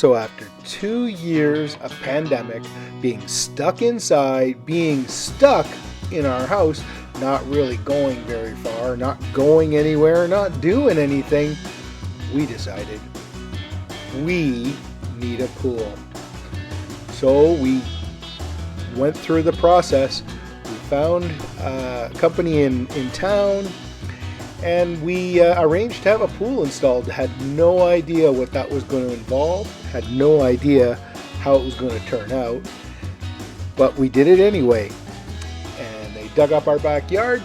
So after 2 years of pandemic, being stuck inside, being stuck in our house, not really going very far, not going anywhere, not doing anything, we decided we need a pool. So we went through the process. We found a company in town, and we arranged to have a pool installed. Had no idea what that was going to involve, had no idea how it was going to turn out, but we did it anyway. And they dug up our backyard.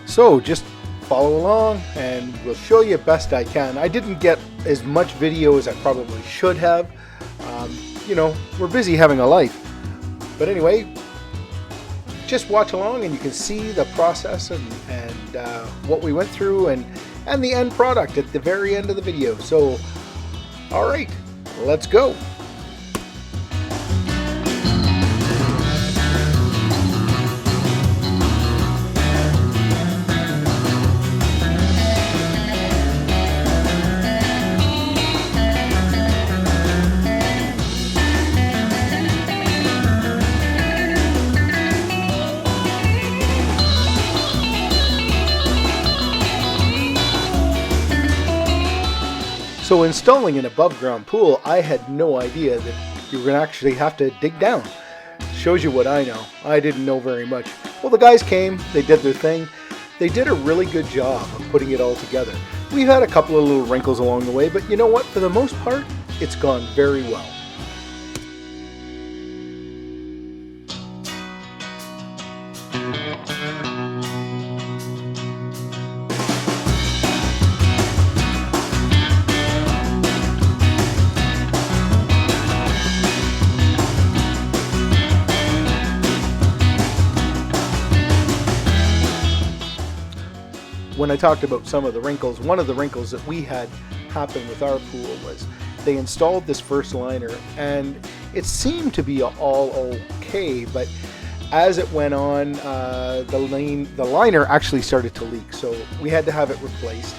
So just follow along and we'll show you best I can. I didn't get as much video as I probably should have. We're busy having a life. But anyway, just watch along and you can see the process and what we went through and the end product at the very end of the video. So, all right, let's go. So installing an above ground pool, I had no idea that you were going to actually have to dig down. Shows you what I know. I didn't know very much. Well, the guys came, they did their thing. They did a really good job of putting it all together. We've had a couple of little wrinkles along the way, but you know what? For the most part, it's gone very well. When I talked about some of the wrinkles, one of the wrinkles that we had happen with our pool was they installed this first liner and it seemed to be all okay, but as it went on, the liner actually started to leak, so we had to have it replaced.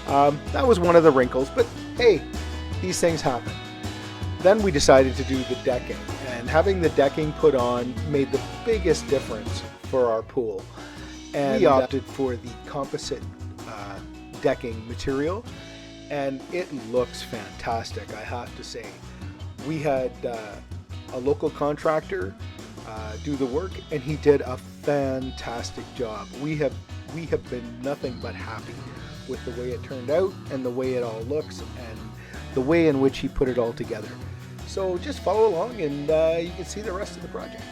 That was one of the wrinkles, but hey, these things happen. Then we decided to do the decking, and having the decking put on made the biggest difference for our pool. And we opted for the composite decking material, and it looks fantastic, I have to say. We had a local contractor do the work, and he did a fantastic job. We have been nothing but happy with the way it turned out and the way it all looks and the way in which he put it all together. So just follow along and you can see the rest of the project.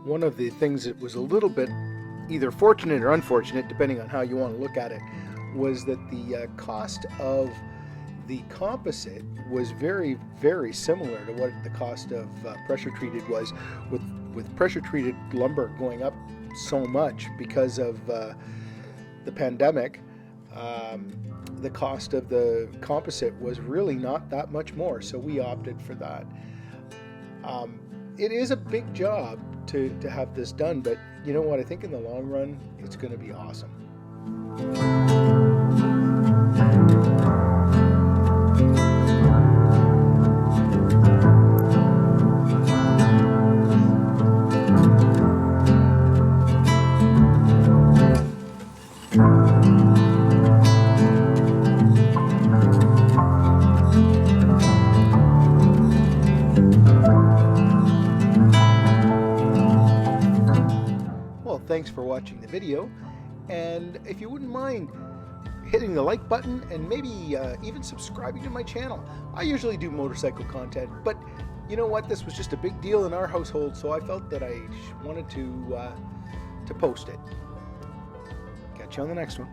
One of the things that was a little bit either fortunate or unfortunate, depending on how you want to look at it, was that the cost of the composite was very, very similar to what the cost of pressure treated was, with pressure treated lumber going up so much because of the pandemic. The cost of the composite was really not that much more, so we opted for that. It is a big job to have this done, but you know what? I think in the long run, it's going to be awesome. thanks for watching the video, and if you wouldn't mind hitting the like button and maybe even subscribing to my channel. I usually do motorcycle content, but you know what? This was just a big deal in our household, so I felt that I wanted to post it. Catch you on the next one.